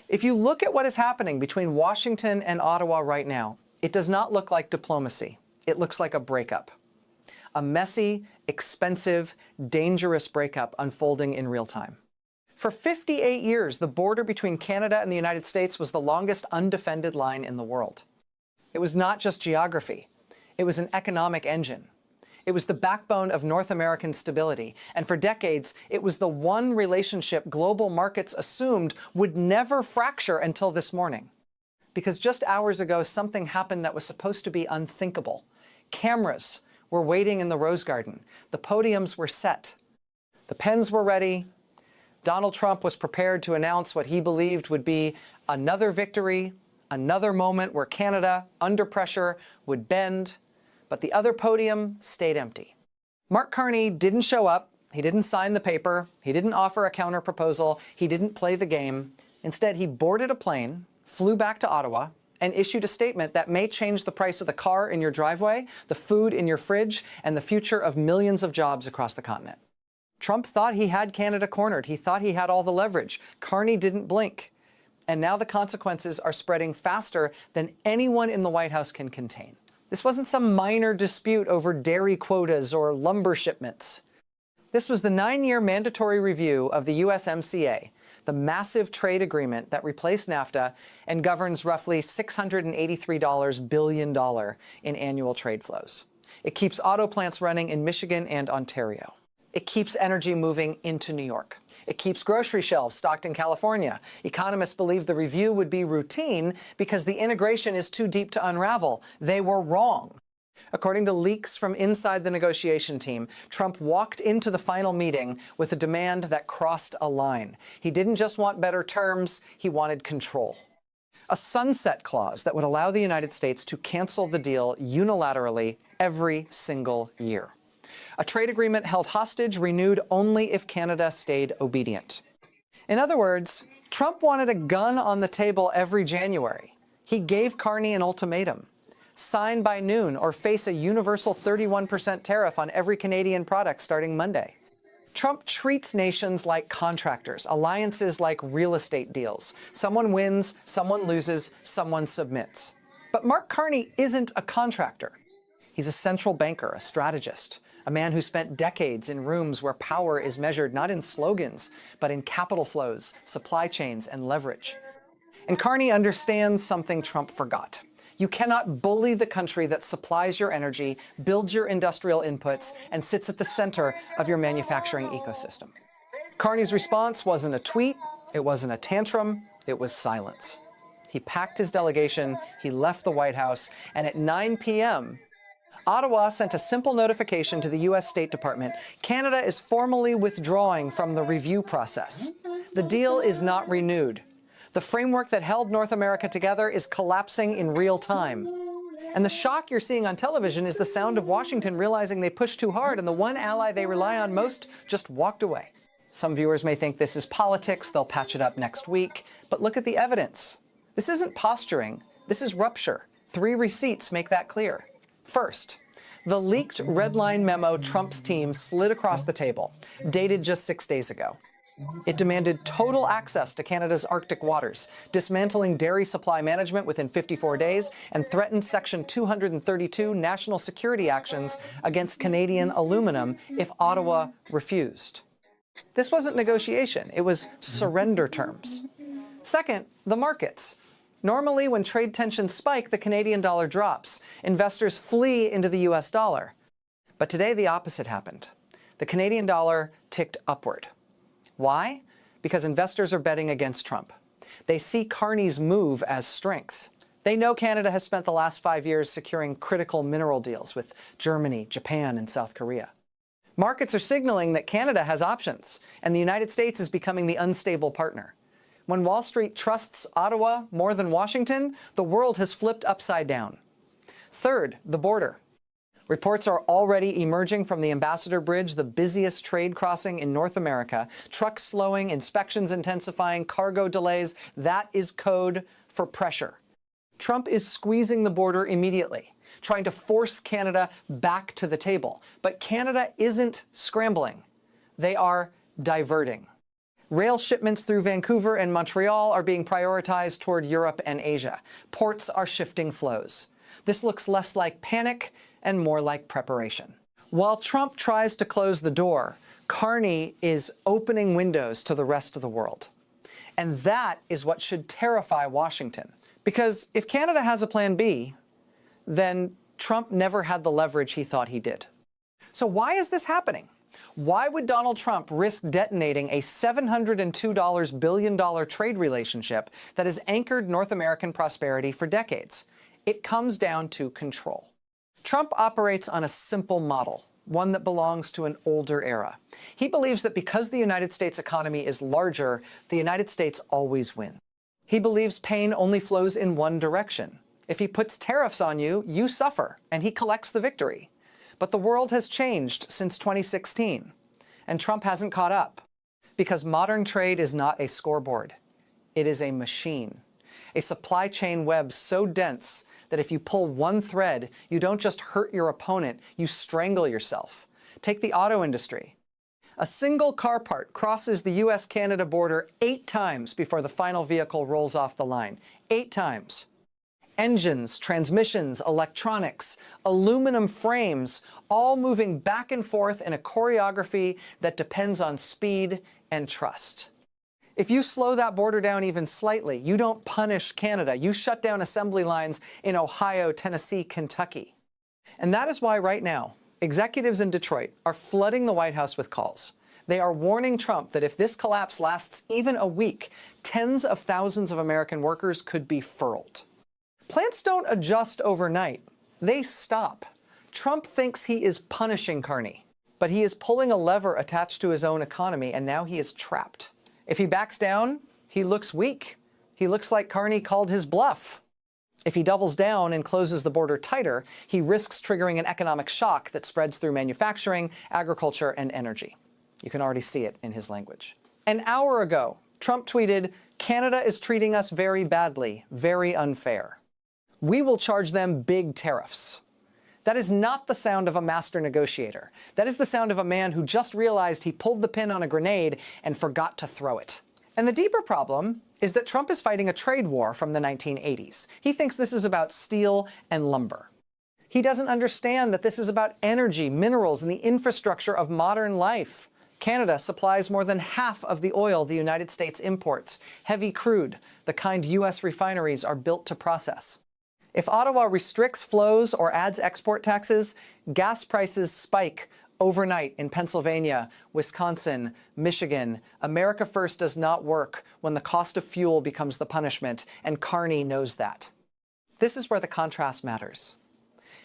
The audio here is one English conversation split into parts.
If you look at what is happening between Washington and Ottawa right now, it does not look like diplomacy. It looks like a breakup. A messy, expensive, dangerous breakup unfolding in real time. For 58 years, the border between Canada and the United States was the longest undefended line in the world. It was not just geography. It was an economic engine. It was the backbone of North American stability. And for decades, it was the one relationship global markets assumed would never fracture until this morning. Because just hours ago, something happened that was supposed to be unthinkable. Cameras were waiting in the Rose Garden. The podiums were set. The pens were ready. Donald Trump was prepared to announce what he believed would be another victory, another moment where Canada, under pressure, would bend. But the other podium stayed empty. Mark Carney didn't show up. He didn't sign the paper. He didn't offer a counter-proposal. He didn't play the game. Instead, he boarded a plane, flew back to Ottawa, and issued a statement that may change the price of the car in your driveway, the food in your fridge, and the future of millions of jobs across the continent. Trump thought he had Canada cornered. He thought he had all the leverage. Carney didn't blink. And now the consequences are spreading faster than anyone in the White House can contain. This wasn't some minor dispute over dairy quotas or lumber shipments. This was the 9-year mandatory review of the USMCA, the massive trade agreement that replaced NAFTA and governs roughly $683 billion in annual trade flows. It keeps auto plants running in Michigan and Ontario. It keeps energy moving into New York. It keeps grocery shelves stocked in California. Economists believe the review would be routine because the integration is too deep to unravel. They were wrong. According to leaks from inside the negotiation team, Trump walked into the final meeting with a demand that crossed a line. He didn't just want better terms, he wanted control. A sunset clause that would allow the United States to cancel the deal unilaterally every single year. A trade agreement held hostage, renewed only if Canada stayed obedient. In other words, Trump wanted a gun on the table every January. He gave Carney an ultimatum. Sign by noon or face a universal 31% tariff on every Canadian product starting Monday. Trump treats nations like contractors, alliances like real estate deals. Someone wins, someone loses, someone submits. But Mark Carney isn't a contractor. He's a central banker, a strategist. A man who spent decades in rooms where power is measured not in slogans, but in capital flows, supply chains, and leverage. And Carney understands something Trump forgot. You cannot bully the country that supplies your energy, builds your industrial inputs, and sits at the center of your manufacturing ecosystem. Carney's response wasn't a tweet, it wasn't a tantrum, it was silence. He packed his delegation, he left the White House, and at 9 p.m., Ottawa sent a simple notification to the U.S. State Department. Canada is formally withdrawing from the review process. The deal is not renewed. The framework that held North America together is collapsing in real time. And the shock you're seeing on television is the sound of Washington realizing they pushed too hard and the one ally they rely on most just walked away. Some viewers may think this is politics, they'll patch it up next week, but look at the evidence. This isn't posturing, this is rupture. 3 receipts make that clear. First, the leaked red line memo Trump's team slid across the table, dated just 6 days ago. It demanded total access to Canada's Arctic waters, dismantling dairy supply management within 54 days, and threatened Section 232 national security actions against Canadian aluminum if Ottawa refused. This wasn't negotiation, it was surrender terms. Second, the markets. Normally, when trade tensions spike, the Canadian dollar drops. Investors flee into the US dollar. But today, the opposite happened. The Canadian dollar ticked upward. Why? Because investors are betting against Trump. They see Carney's move as strength. They know Canada has spent the last 5 years securing critical mineral deals with Germany, Japan, and South Korea. Markets are signaling that Canada has options, and the United States is becoming the unstable partner. When Wall Street trusts Ottawa more than Washington, the world has flipped upside down. Third, the border. Reports are already emerging from the Ambassador Bridge, the busiest trade crossing in North America. Trucks slowing, inspections intensifying, cargo delays. That is code for pressure. Trump is squeezing the border immediately, trying to force Canada back to the table. But Canada isn't scrambling. They are diverting. Rail shipments through Vancouver and Montreal are being prioritized toward Europe and Asia. Ports are shifting flows. This looks less like panic and more like preparation. While Trump tries to close the door, Carney is opening windows to the rest of the world. And that is what should terrify Washington. Because if Canada has a plan B, then Trump never had the leverage he thought he did. So why is this happening? Why would Donald Trump risk detonating a $702 billion trade relationship that has anchored North American prosperity for decades? It comes down to control. Trump operates on a simple model, one that belongs to an older era. He believes that because the United States economy is larger, the United States always wins. He believes pain only flows in one direction. If he puts tariffs on you, you suffer, and he collects the victory. But the world has changed since 2016, and Trump hasn't caught up. Because modern trade is not a scoreboard. It is a machine. A supply chain web so dense that if you pull one thread, you don't just hurt your opponent, you strangle yourself. Take the auto industry. A single car part crosses the US-Canada border 8 times before the final vehicle rolls off the line. 8 times. Engines, transmissions, electronics, aluminum frames, all moving back and forth in a choreography that depends on speed and trust. If you slow that border down even slightly, you don't punish Canada. You shut down assembly lines in Ohio, Tennessee, Kentucky. And that is why right now, executives in Detroit are flooding the White House with calls. They are warning Trump that if this collapse lasts even a week, tens of thousands of American workers could be furled. Plants don't adjust overnight. They stop. Trump thinks he is punishing Carney, but he is pulling a lever attached to his own economy, and now he is trapped. If he backs down, he looks weak. He looks like Carney called his bluff. If he doubles down and closes the border tighter, he risks triggering an economic shock that spreads through manufacturing, agriculture, and energy. You can already see it in his language. An hour ago, Trump tweeted, "Canada is treating us very badly, very unfair. We will charge them big tariffs." That is not the sound of a master negotiator. That is the sound of a man who just realized he pulled the pin on a grenade and forgot to throw it. And the deeper problem is that Trump is fighting a trade war from the 1980s. He thinks this is about steel and lumber. He doesn't understand that this is about energy, minerals, and the infrastructure of modern life. Canada supplies more than half of the oil the United States imports, heavy crude, the kind US refineries are built to process. If Ottawa restricts flows or adds export taxes, gas prices spike overnight in Pennsylvania, Wisconsin, Michigan. America First does not work when the cost of fuel becomes the punishment, and Carney knows that. This is where the contrast matters.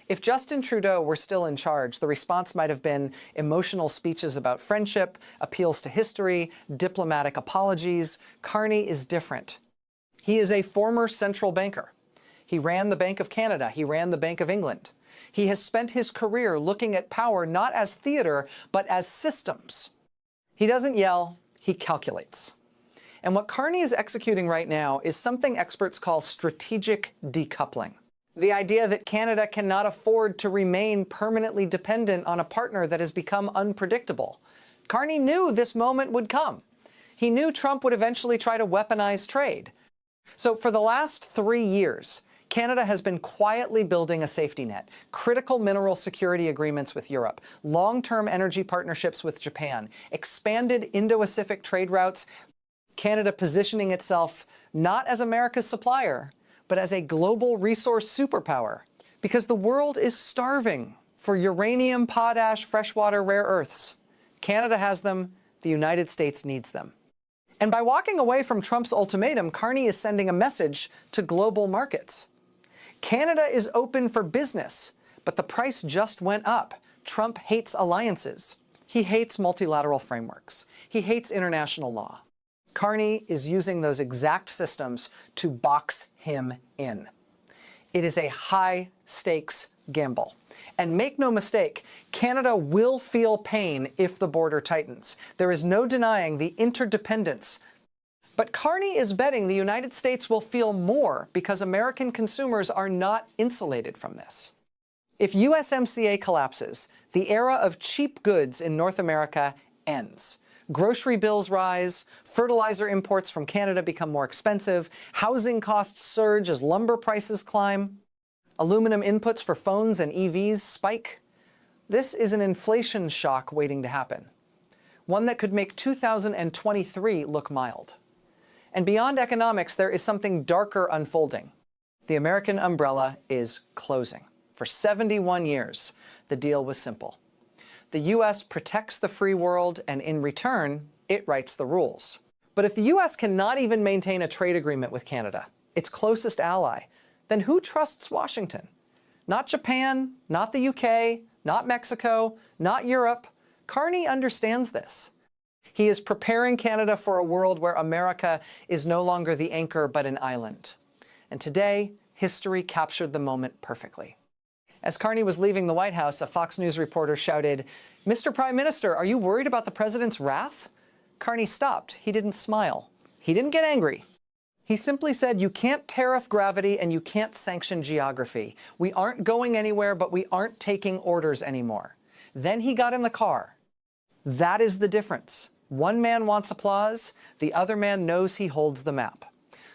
If Justin Trudeau were still in charge, the response might have been emotional speeches about friendship, appeals to history, diplomatic apologies. Carney is different. He is a former central banker. He ran the Bank of Canada. He ran the Bank of England. He has spent his career looking at power not as theater, but as systems. He doesn't yell, he calculates. And what Carney is executing right now is something experts call strategic decoupling. The idea that Canada cannot afford to remain permanently dependent on a partner that has become unpredictable. Carney knew this moment would come. He knew Trump would eventually try to weaponize trade. So for the last 3 years, Canada has been quietly building a safety net, critical mineral security agreements with Europe, long-term energy partnerships with Japan, expanded Indo-Pacific trade routes, Canada positioning itself not as America's supplier, but as a global resource superpower, because the world is starving for uranium, potash, freshwater rare earths. Canada has them, the United States needs them. And by walking away from Trump's ultimatum, Carney is sending a message to global markets. Canada is open for business, but the price just went up. Trump hates alliances. He hates multilateral frameworks. He hates international law. Carney is using those exact systems to box him in. It is a high-stakes gamble. And make no mistake, Canada will feel pain if the border tightens. There is no denying the interdependence. But Carney is betting the United States will feel more because American consumers are not insulated from this. If USMCA collapses, the era of cheap goods in North America ends. Grocery bills rise, fertilizer imports from Canada become more expensive, housing costs surge as lumber prices climb, aluminum inputs for phones and EVs spike. This is an inflation shock waiting to happen, one that could make 2023 look mild. And beyond economics, there is something darker unfolding. The American umbrella is closing. For 71 years, the deal was simple. The U.S. protects the free world, and in return, it writes the rules. But if the U.S. cannot even maintain a trade agreement with Canada, its closest ally, then who trusts Washington? Not Japan, not the U.K., not Mexico, not Europe. Carney understands this. He is preparing Canada for a world where America is no longer the anchor but an island. And today, history captured the moment perfectly. As Carney was leaving the White House, a Fox News reporter shouted, "Mr. Prime Minister, are you worried about the president's wrath?" Carney stopped. He didn't smile. He didn't get angry. He simply said, "You can't tariff gravity and you can't sanction geography. We aren't going anywhere, but we aren't taking orders anymore." Then he got in the car. That is the difference. One man wants applause. The other man knows he holds the map.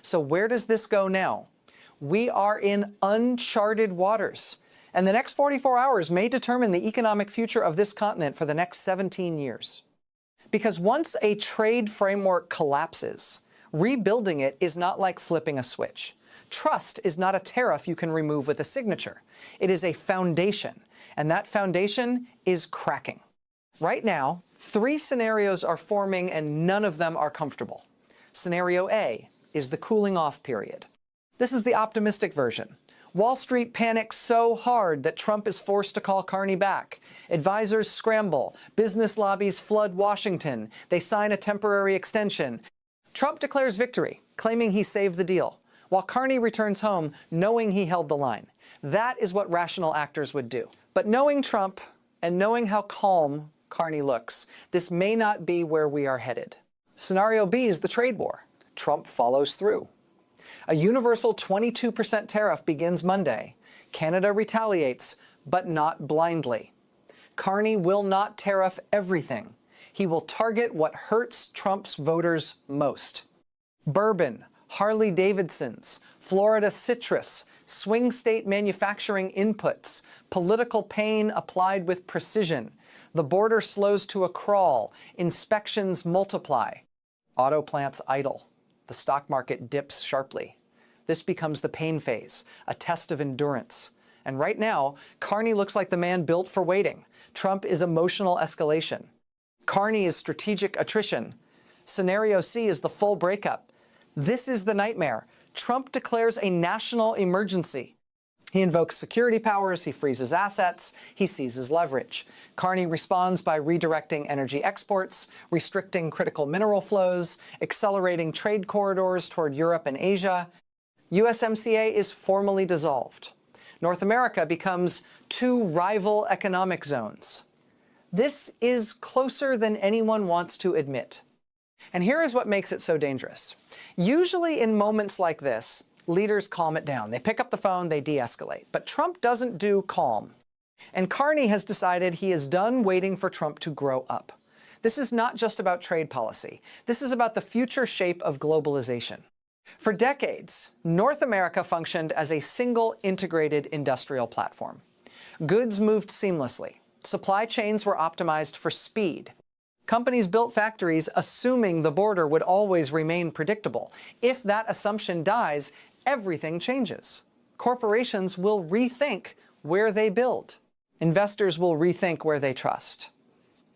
So where does this go now? We are in uncharted waters. And the next 44 hours may determine the economic future of this continent for the next 17 years. Because once a trade framework collapses, rebuilding it is not like flipping a switch. Trust is not a tariff you can remove with a signature. It is a foundation, and that foundation is cracking. Right now, 3 scenarios are forming and none of them are comfortable. Scenario A is the cooling off period. This is the optimistic version. Wall Street panics so hard that Trump is forced to call Carney back. Advisors scramble. Business lobbies flood Washington. They sign a temporary extension. Trump declares victory, claiming he saved the deal, while Carney returns home knowing he held the line. That is what rational actors would do. But knowing Trump and knowing how calm Carney looks, this may not be where we are headed. Scenario B is the trade war. Trump follows through. A universal 22% tariff begins Monday. Canada retaliates, but not blindly. Carney will not tariff everything. He will target what hurts Trump's voters most. Bourbon, Harley-Davidsons, Florida citrus, swing state manufacturing inputs, political pain applied with precision. The border slows to a crawl. Inspections multiply. Auto plants idle. The stock market dips sharply. This becomes the pain phase, a test of endurance. And right now, Carney looks like the man built for waiting. Trump is emotional escalation. Carney is strategic attrition. Scenario C is the full breakup. This is the nightmare. Trump declares a national emergency. He invokes security powers, he freezes assets, he seizes leverage. Carney responds by redirecting energy exports, restricting critical mineral flows, accelerating trade corridors toward Europe and Asia. USMCA is formally dissolved. North America becomes 2 rival economic zones. This is closer than anyone wants to admit. And here is what makes it so dangerous. Usually in moments like this, leaders calm it down. They pick up the phone, they de-escalate. But Trump doesn't do calm. And Carney has decided he is done waiting for Trump to grow up. This is not just about trade policy. This is about the future shape of globalization. For decades, North America functioned as a single integrated industrial platform. Goods moved seamlessly. Supply chains were optimized for speed. Companies built factories assuming the border would always remain predictable. If that assumption dies, everything changes. Corporations will rethink where they build. Investors will rethink where they trust.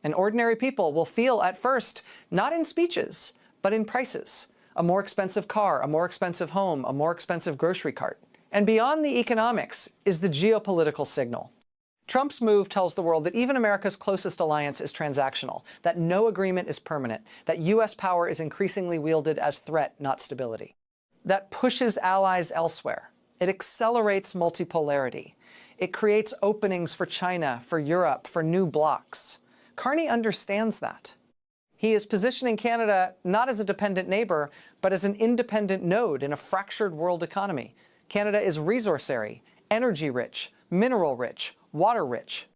And ordinary people will feel at first, not in speeches, but in prices. A more expensive car, a more expensive home, a more expensive grocery cart. And beyond the economics is the geopolitical signal. Trump's move tells the world that even America's closest alliance is transactional, that no agreement is permanent, that U.S. power is increasingly wielded as threat, not stability. That pushes allies elsewhere. It accelerates multipolarity. It creates openings for China, for Europe, for new blocs. Carney understands that. He is positioning Canada not as a dependent neighbor, but as an independent node in a fractured world economy. Canada is resource-rich, energy-rich, mineral-rich, water-rich.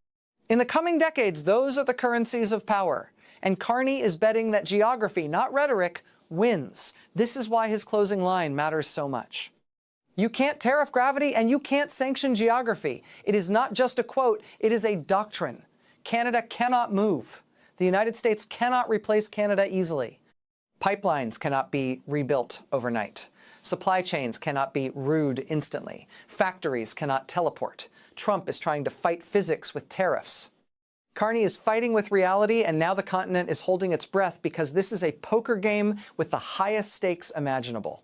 In the coming decades, those are the currencies of power. And Carney is betting that geography, not rhetoric, wins. This is why his closing line matters so much. You can't tariff gravity and you can't sanction geography. It is not just a quote, it is a doctrine. Canada cannot move. The United States cannot replace Canada easily. Pipelines cannot be rebuilt overnight. Supply chains cannot be rooed instantly. Factories cannot teleport. Trump is trying to fight physics with tariffs. Carney is fighting with reality, and now the continent is holding its breath because this is a poker game with the highest stakes imaginable.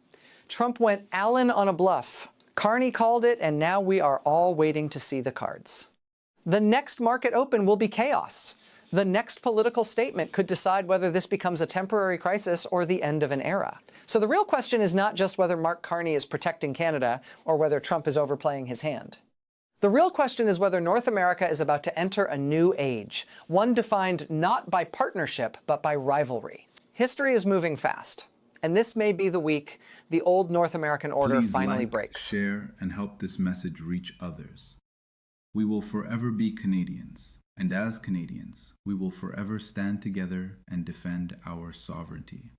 Trump went Allen on a bluff. Carney called it, and now we are all waiting to see the cards. The next market open will be chaos. The next political statement could decide whether this becomes a temporary crisis or the end of an era. So the real question is not just whether Mark Carney is protecting Canada or whether Trump is overplaying his hand. The real question is whether North America is about to enter a new age, one defined not by partnership, but by rivalry. History is moving fast, and this may be the week the old North American order finally breaks. Share, and help this message reach others. We will forever be Canadians, and as Canadians, we will forever stand together and defend our sovereignty.